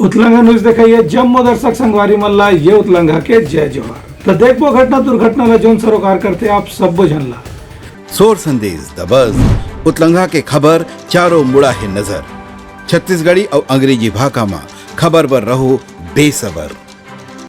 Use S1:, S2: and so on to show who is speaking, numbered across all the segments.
S1: उतलंगा news देखिए जम्मू दर्शक संगवारी मल्ला ये उतलंगा के जय जोहार। तो देखो घटना दुर्घटना ला जोन सरोकार करते आप सब जनला
S2: सोर संदेश दबज उतलंगा के खबर चारों मुड़ा है नजर। छत्तीसगढ़ी और अंग्रेजी भाषा में खबर पर रहो बेसबर।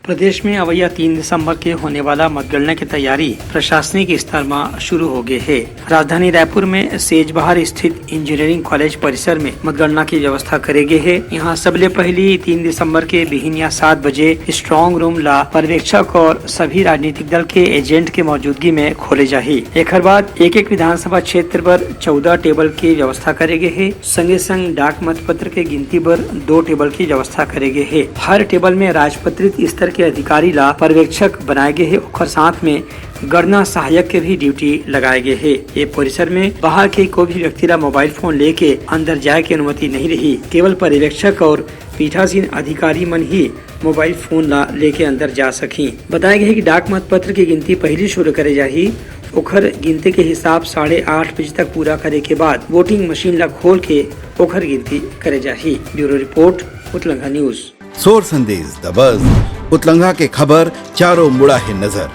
S3: प्रदेश में अवैया 3 दिसंबर के होने वाला मतगणना की तैयारी प्रशासनिक स्तर में शुरू हो गए है। राजधानी रायपुर में सेजबहार स्थित इंजीनियरिंग कॉलेज परिसर में मतगणना की व्यवस्था करे गए है। यहाँ सबले पहली 3 दिसंबर के बिहिनिया 7 बजे स्ट्रॉन्ग रूम ला पर्यवेक्षक और सभी राजनीतिक दल के एजेंट के मौजूदगी में खोले जाही। एक बाद एक विधानसभा क्षेत्र पर 14 टेबल की व्यवस्था करे गए है। संगे संग डाक मतपत्र के गिनती पर 2 टेबल की व्यवस्था करे गए है। हर टेबल में राजपत्रित स्तर के अधिकारी ला पर्यवेक्षक बनाए गए है और साथ में गणना सहायक के भी ड्यूटी लगाए गए है। ये परिसर में बाहर के कोई भी व्यक्ति ला मोबाइल फोन लेके अंदर जाए की अनुमति नहीं रही। केवल पर्यवेक्षक और पीठासीन अधिकारी मन ही मोबाइल फोन ला लेके अंदर जा सकी। बताया गया है कि डाक मतपत्र की गिनती पहले शुरू करे जाही। ओखर गिनती के हिसाब 8:30 बजे तक पूरा करे के बाद वोटिंग मशीन ला खोल के ओखर गिनती करे जाही। Bureau report Utlanga news.
S2: सोर संदेश दबज उतलंगा के खबर चारों मुड़ा है नजर।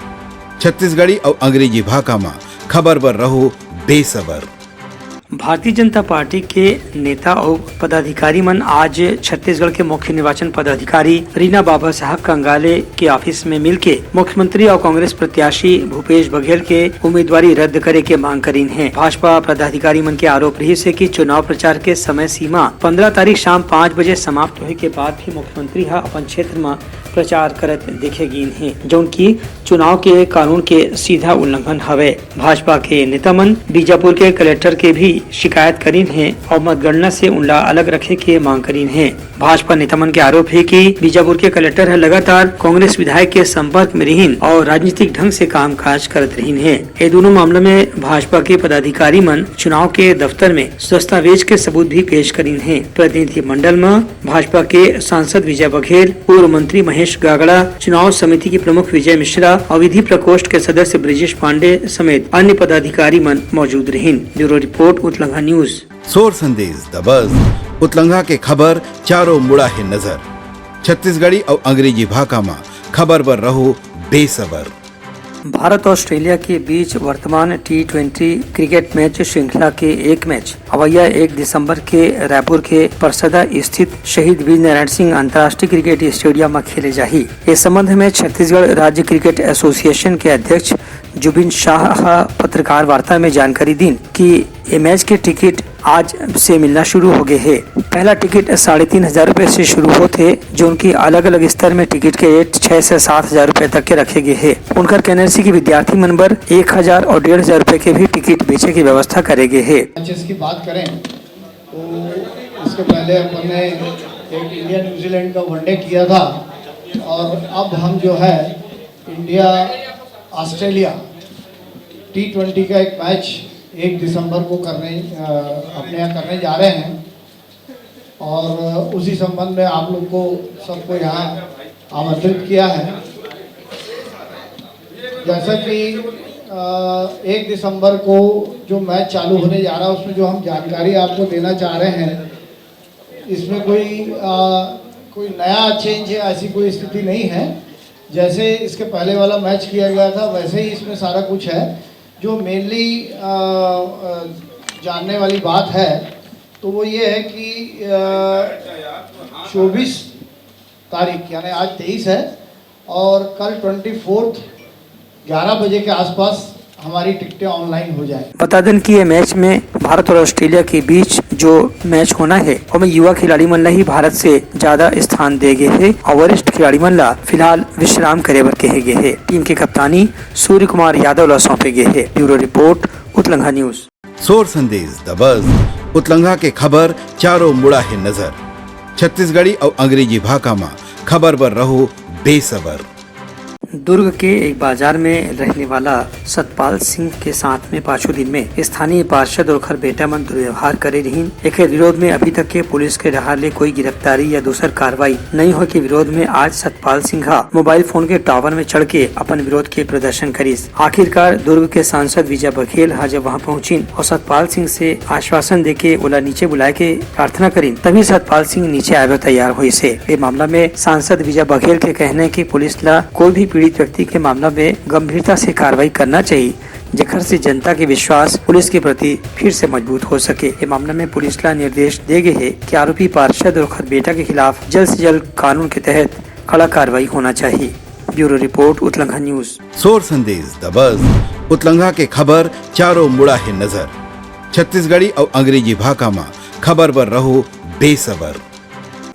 S2: छत्तीसगढ़ी और अंग्रेजी भाषा में खबर पर रहो बेसबर।
S3: भारतीय जनता पार्टी के नेता और पदाधिकारी मन आज छत्तीसगढ़ के मुख्य निर्वाचन पदाधिकारी रीना बाबा साहब कंगाले के ऑफिस में मिलके मुख्यमंत्री और कांग्रेस प्रत्याशी भूपेश बघेल के उम्मीदवारी रद्द करे के मांग करीन है। भाजपा पदाधिकारी मन के आरोप रही है कि चुनाव प्रचार के समय सीमा 15 तारीख शाम 5 बजे समाप्त होने के बाद भी मुख्यमंत्री अपन क्षेत्र में प्रचार करत देखे गिन है, जो की चुनाव के कानून के सीधा उल्लंघन हवे। भाजपा के नेता मन बीजापुर के कलेक्टर के भी शिकायत करीन है और मतगणना से उनला अलग रखे के मांग करीन है। भाजपा नेता मन के आरोप है कि बीजापुर के कलेक्टर है लगातार कांग्रेस विधायक के संपर्क में रहीन और राजनीतिक ढंग से काम काज करत रहीन है। ये दोनों मामलों में भाजपा के पदाधिकारी मन चुनाव के दफ्तर में दस्तावेज के सबूत भी पेश करीन है। प्रतिनिधि मंडल में भाजपा के सांसद विजय बघेल, पूर्व मंत्री महेश गागड़ा, चुनाव समिति की प्रमुख विजय मिश्रा और विधि प्रकोष्ठ के सदस्य ब्रिजेश पांडे समेत अन्य पदाधिकारी मन मौजूद रहीन। Bureau report Utlanga news.
S2: सोर संदेश दबज उतलंगा के खबर चारों मुड़ा है नजर। छत्तीसगढ़ी और अंग्रेजी भाषा में खबर पर रहो बेसबर।
S3: भारत और ऑस्ट्रेलिया के बीच वर्तमान T20 क्रिकेट मैच श्रृंखला के एक मैच अवैया 1 दिसंबर के रायपुर के परसदा स्थित शहीद वीर नारायण सिंह अंतर्राष्ट्रीय क्रिकेट स्टेडियम में खेले जाही। इस संबंध में छत्तीसगढ़ राज्य क्रिकेट एसोसिएशन के अध्यक्ष जुबिन शाह पत्रकार वार्ता में जानकारी दी कि ये मैच के टिकट आज से मिलना शुरू हो गए है। पहला टिकट 3,500 रुपए से शुरू होते, जो उनकी अलग अलग स्तर में टिकट के रेट 6 से 7,000 रुपए तक के रखे गए है। उनका कहना है कि विद्यार्थी मनबर 1,000 और 1,500 रुपए के भी टिकट बेचे की व्यवस्था करे गए है।
S4: इसकी बात करें तो इसके पहले अपन ने एक इंडिया न्यूजीलैंड का वनडे किया था और अब हम जो है इंडिया ऑस्ट्रेलिया T20 का एक मैच 1 दिसंबर को अपने यहाँ करने जा रहे हैं और उसी संबंध में आप लोग को सबको यहाँ आमंत्रित किया है। जैसा कि 1 दिसंबर को जो मैच चालू होने जा रहा है उसमें जो हम जानकारी आपको देना चाह रहे हैं, इसमें कोई नया चेंज है ऐसी कोई स्थिति नहीं है। जैसे इसके पहले वाला मैच किया गया था वैसे ही इसमें सारा कुछ है। जो मेनली जानने वाली बात है तो वो ये है कि 24 तारीख यानी आज 23 है और कल 24 11 बजे के आसपास हमारी टिकटें ऑनलाइन हो जाए।
S3: बता दें कि ये मैच में भारत और ऑस्ट्रेलिया के बीच जो मैच होना है और युवा खिलाड़ी मन ला ही भारत से ज्यादा स्थान दे गए है और वरिष्ठ खिलाड़ी मन ला फिलहाल विश्राम करे बर कहे गए है। टीम की कप्तानी सूर्य कुमार यादव ला सौंपे गए है। Bureau report Utlanga news.
S2: सोर संदेश दबज उतलंगा के खबर चारों मुड़ा है नजर। छत्तीसगढ़ी और अंग्रेजी भाषा में खबर पर रहो बेसबर।
S3: दुर्ग के एक बाजार में रहने वाला सतपाल सिंह के साथ में पांचों दिन में स्थानीय पार्षद और बेटा मन दुर्व्यवहार करे रही। एक विरोध में अभी तक के पुलिस के रहाले कोई गिरफ्तारी या दूसर कार्रवाई नहीं हो के विरोध में आज सतपाल सिंह मोबाइल फोन के टावर में चढ़ के अपन विरोध के प्रदर्शन करीस। आखिरकार दुर्ग के सांसद विजय बघेल जब वहाँ पहुँची और सतपाल सिंह से आश्वासन देके ओला नीचे बुलाए के प्रार्थना करी, तभी सतपाल सिंह नीचे आवे तैयार हुई से। ये मामला में सांसद विजय बघेल के कहने की पुलिस ला कोई भी पीड़ित व्यक्ति के मामला में गंभीरता से कार्रवाई करना चाहिए, जेकर से जनता के विश्वास पुलिस के प्रति फिर से मजबूत हो सके। ये मामला में पुलिस का निर्देश दे गए है कि आरोपी पार्षद और बेटा के खिलाफ जल्द से जल्द कानून के तहत कड़ा कार्रवाई होना चाहिए। Bureau report Uttalangha news.
S2: सोर संदेश द बज़ उतलंघा के खबर चारों मुड़ा है नजर। छत्तीसगढ़ी और अंग्रेजी भाषा में खबर पर रहो बेसबर।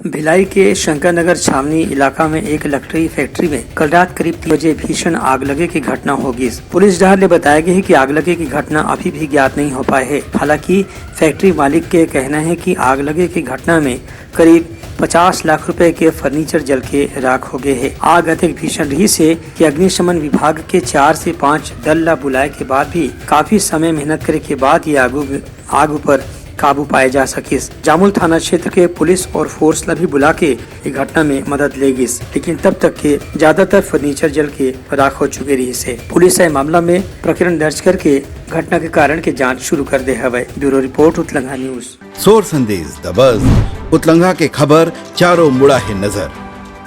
S3: भिलाई के शंकर नगर छावनी इलाका में एक लकड़ी फैक्ट्री में कल रात करीब 3 बजे भीषण आग लगे की घटना होगी। पुलिस डहर ने बताया गया है कि आग लगे की घटना अभी भी ज्ञात नहीं हो पाए है। हालांकि फैक्ट्री मालिक के कहना है कि आग लगे की घटना में करीब 50 लाख रुपए के फर्नीचर जल के राख हो गए हैं। आग अधिक भीषण रही से कि अग्निशमन विभाग के 4 से 5 दल ला बुलाए के बाद भी काफी समय मेहनत करे के बाद ये आग पर काबू पाए जा सके। जामुल थाना क्षेत्र के पुलिस और फोर्स ला भी बुला के घटना में मदद लेगी, लेकिन तब तक के ज्यादातर फर्नीचर जल के राख हो चुके रही से। पुलिस ने मामला में प्रकरण दर्ज करके घटना के कारण के जांच शुरू कर दे हवे। Bureau report Uttalangha news.
S2: सोर संदेश द बज़ उतलंघा के खबर चारों मुड़ा है नजर।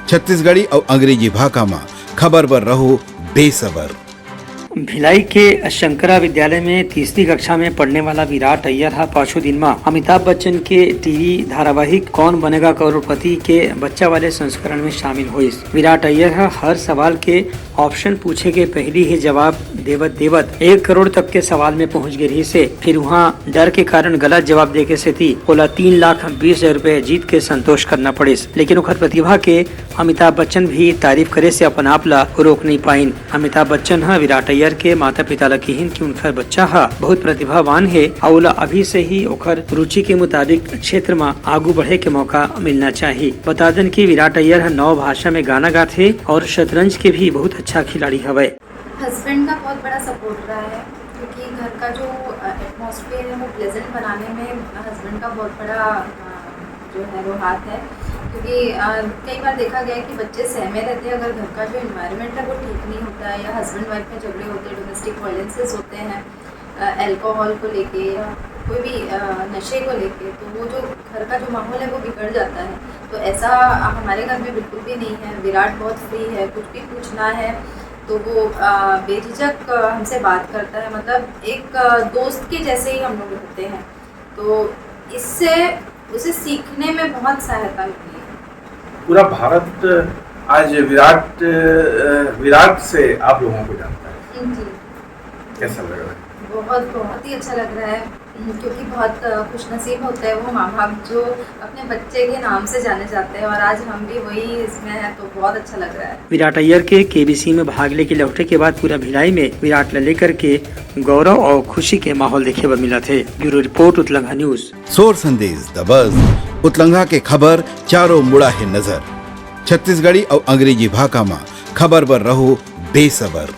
S2: छत्तीसगढ़ी और अंग्रेजी भाषा में खबर पर रहो बेसबर।
S3: भिलाई के शंकरा विद्यालय में 3री कक्षा में पढ़ने वाला विराट अय्यर पांचों दिन में अमिताभ बच्चन के टीवी धारावाहिक कौन बनेगा करोड़पति के बच्चा वाले संस्करण में शामिल हुई। विराट अय्यर हर सवाल के ऑप्शन पूछे के पहली ही जवाब देवत 1 करोड़ तक के सवाल में पहुंच गई से फिर वहाँ डर के कारण गलत जवाब देके से थी बोला 3,20,000 रुपए जीत के संतोष करना पड़े। लेकिन उखर प्रतिभा के अमिताभ बच्चन भी तारीफ करे से अपन आप ला रोक नहीं पाइन। अमिताभ बच्चन विराट अय्यर के माता पिता ला कहिन कि उनका बच्चा बहुत प्रतिभावान है और अभी से ही ओखर रुचि के मुताबिक क्षेत्र में आगू बढ़े के मौका मिलना चाहिए। बता दें कि विराट अय्यर 9 भाषा में गाना गाते और शतरंज के भी बहुत अच्छा खिलाड़ी हवे।
S5: हस्बैंड का बहुत बड़ा सपोर्ट रहा है क्योंकि घर का जो एटमॉस्फेयर है वो प्लेजेंट बनाने में हस्बैंड का बहुत बड़ा जो है वो हाथ है। क्योंकि कई बार देखा गया है कि बच्चे सहमे रहते हैं अगर घर का जो इन्वायरमेंट है वो ठीक नहीं होता है या हस्बैंड वाइफ में झगड़े होते हैं, डोमेस्टिक वायलेंसेस होते हैं अल्कोहल को लेके या कोई भी नशे को लेके, तो वो जो घर का जो माहौल है वो बिगड़ जाता है। तो ऐसा हमारे घर में बिल्कुल भी नहीं है। विराट बहुत फ्री है, कुछ भी पूछना है तो वो बेझिझक हमसे बात करता है, मतलब एक दोस्त के जैसे ही हम लोग होते हैं। तो इससे उसे सीखने में बहुत सहायता मिली है।
S6: पूरा भारत आज विराट से आप लोगों को जानता है।
S5: जी,
S6: कैसा लग रहा है?
S5: बहुत ही अच्छा लग रहा है क्योंकि बहुत खुशनसीब होता है वो माँ बाप जो अपने बच्चे के नाम से जाने जाते हैं और आज हम भी वही इसमें है, तो बहुत अच्छा लग रहा है।
S3: विराट अय्यर के केबीसी में भाग लेके लौटे के बाद पूरा भिलाई में विराट ला लेकर के गौरव और खुशी के माहौल देखे पर मिला थे। Bureau report Uttalangha news.
S2: सोर संदेश द बज़ उतलंघा के खबर चारों मुड़ा है नजर। छत्तीसगढ़ी और अंग्रेजी भाषा में खबर पर रहो बेसबर।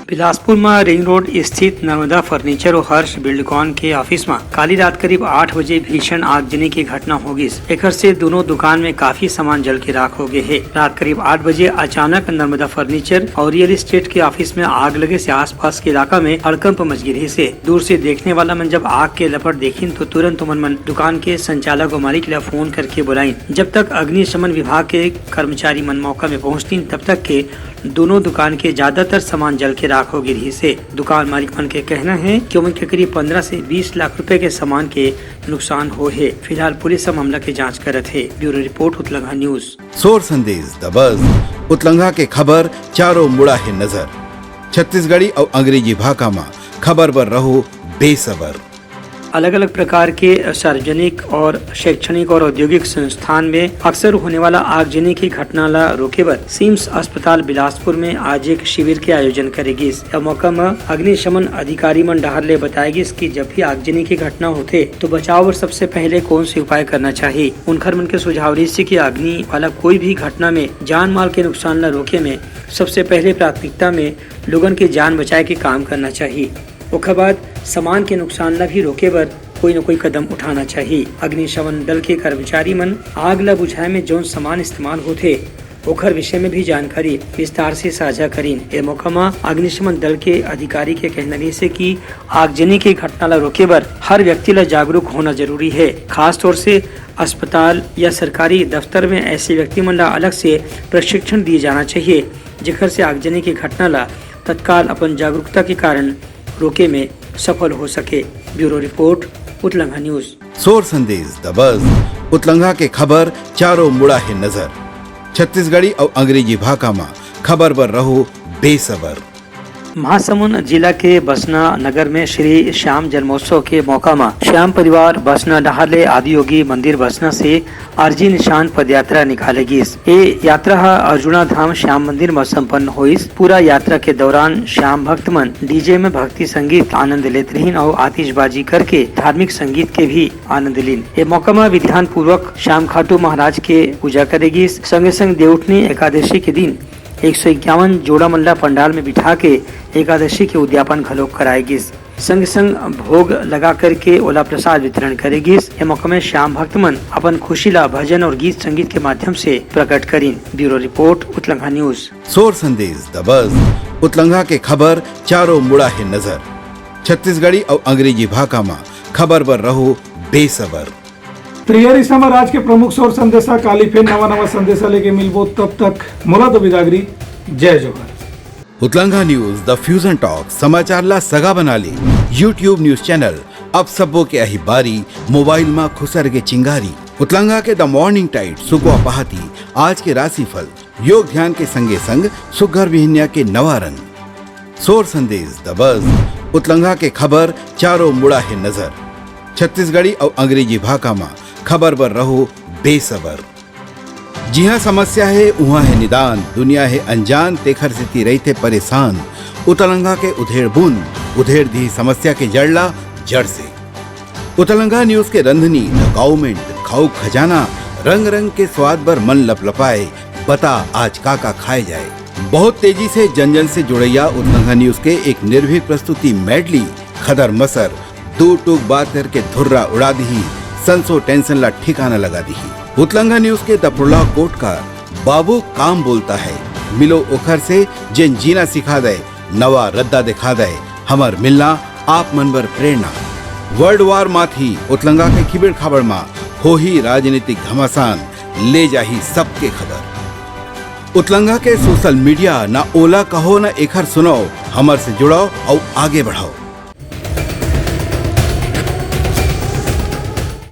S3: बिलासपुर में रिंग रोड स्थित नर्मदा फर्नीचर और हर्ष बिल्डकॉन के ऑफिस में काली रात करीब 8 बजे भीषण आगजनी की घटना होगी। एक से दोनों दुकान में काफी सामान जल के राख हो गए है। रात करीब 8 बजे अचानक नर्मदा फर्नीचर और रियल एस्टेट के ऑफिस में आग लगे से आसपास के इलाका में हड़कंप मच गिरी से दूर से देखने वाला मन जब आग के लपट देखी तो तुरंत मन दुकान के संचालक और मालिक ला फोन करके बुलाई। जब तक अग्निशमन विभाग के कर्मचारी मन मौका में पहुँचती तब तक के दोनों दुकान के ज्यादातर सामान जल के राख हो गिरी से। दुकान मालिक मन के कहना है कि उनके करीब 15 से 20 लाख रुपए के सामान के नुकसान हो है। फिलहाल पुलिस मामला की जांच करत है। Bureau report Uttalangha news.
S2: सोर संदेश द बज़ उतलंघा के खबर चारों मुड़ा है नजर। छत्तीसगढ़ी और अंग्रेजी भाषा में खबर पर रहो बेसबर।
S3: अलग अलग प्रकार के सार्वजनिक और शैक्षणिक और औद्योगिक संस्थान में अक्सर होने वाला आगजनी की घटना ला रोके बर सिम्स अस्पताल बिलासपुर में आज एक शिविर के आयोजन करेगी। यह मौका में अग्निशमन अधिकारी मन डहर ले बताएगी कि जब भी आगजनी की घटना होते तो बचाव और सबसे पहले कौन से उपाय करना चाहिए। उनकर मन के सुझाव रही कि अग्नि वाला कोई भी घटना में जान माल के नुकसान ला रोके में सबसे पहले प्राथमिकता में लोगन के जान बचाए के काम करना चाहिए। ओकर बाद सामान के नुकसान ला भी रोके बर कोई न कोई कदम उठाना चाहिए। अग्निशमन दल के कर्मचारी मन आग ला बुझाए में जौन सामान इस्तेमाल होते ओकर विषय में भी जानकारी विस्तार से साझा करीन। ए मौका में अग्निशमन दल के अधिकारी के कहना से कि आगजनी की घटना ला रोके बर हर व्यक्ति ला जागरूक होना जरूरी है। खास तौर से अस्पताल या सरकारी दफ्तर में ऐसे व्यक्ति मन ला अलग से प्रशिक्षण दिए जाना चाहिए जेकर से आगजनी की घटना ला तत्काल अपन जागरूकता के कारण रोके में सफल हो सके। Bureau report Utlangha news.
S2: सोर संदेश द बज़ उतलंघा के खबर चारों मुड़ा है नजर। छत्तीसगढ़ी और अंग्रेजी भाषा में खबर पर रहो बेसबर।
S3: महासमुंद जिला के बसना नगर में श्री श्याम जन्मोत्सव के मौका में श्याम परिवार बसना डहाले आदियोगी मंदिर बसना से अर्जी निशान पदयात्रा निकालेगी। ये यात्रा अर्जुना धाम श्याम मंदिर में संपन्न हुई। पूरा यात्रा के दौरान श्याम भक्त मन डीजे में भक्ति संगीत आनंद लेते रहीन और आतिशबाजी करके धार्मिक संगीत के भी आनंद लीन। ये मौका में विधान पूर्वक श्याम खाटू महाराज के पूजा करेगी। संगे संग देवउठनी एकादशी के दिन 151 जोड़ा मल्ला पंडाल में बिठा के एकादशी के उद्यापन घलोक कराएगी। संग संग भोग लगा करके ओला प्रसाद वितरण करेगी। यह मौका में श्याम भक्त मन अपन खुशी ला भजन और गीत संगीत के माध्यम से प्रकट करीन। Bureau report Utlangha news.
S2: सोर संदेश द बज़ उतलंघा के खबर चारों मुड़ा है नजर। छत्तीसगढ़ी और अंग्रेजी भाषा में खबर पर रहो बेसबर।
S1: तैयारी समय आज के प्रमुख सोर संदेशा काली फिर नवा संदेशा लेके मिलबो। तब तक मोला तो विदागरी। जय जोहार।
S2: उतलंघा न्यूज द फ्यूजन टॉक समाचार ला सगा बना ली। यूट्यूब न्यूज चैनल अब सबो के अही बारी मोबाइल में खुसर के चिंगारी। उतलंघा के द मॉर्निंग टाइट सुगवा पहाती आज के राशिफल योग ध्यान के संगे संग सुघर विहिन्या के नवा रंग। सोर संदेश द बज़ उतलंघा के खबर चारों मुड़ा है नजर। छत्तीसगढ़ी और अंग्रेजी भाषा में खबर पर रहो बेसबर। जी हाँ, समस्या है वहाँ है निदान। दुनिया है अनजान तेखर से रहते परेशान। उतलंघा के उधेड़ बुन उधेड़ दी समस्या के जड़ला जड़ से। उतलंघा न्यूज के रंधनी द गवर्नमेंट खाऊ खजाना रंग रंग के स्वाद पर मन लपलपाए। बता आज का खाए जाए। बहुत तेजी से जन जन से जुड़ैया उतलंघा न्यूज के एक निर्भीक प्रस्तुति मेडली खदर मसर दो टूक बात करके धुर्रा उड़ा दी। संसो टेंशन ला ठिकाना लगा दी। उतलंघा न्यूज के दपुरला कोट का बाबू काम बोलता है। मिलो ओखर से जिन जीना सिखा दे नवा रद्दा दिखा दे। हमार मिलना आप मन बर प्रेरणा। वर्ल्ड वार माथी उतलंघा के खिबड़ खाबड़ मा हो ही राजनीतिक घमासान ले जाही सबके खबर। उतलंघा के सोशल मीडिया ना ओला कहो ना एखर सुनाओ। हमर से जुड़ाओ और आगे बढ़ाओ।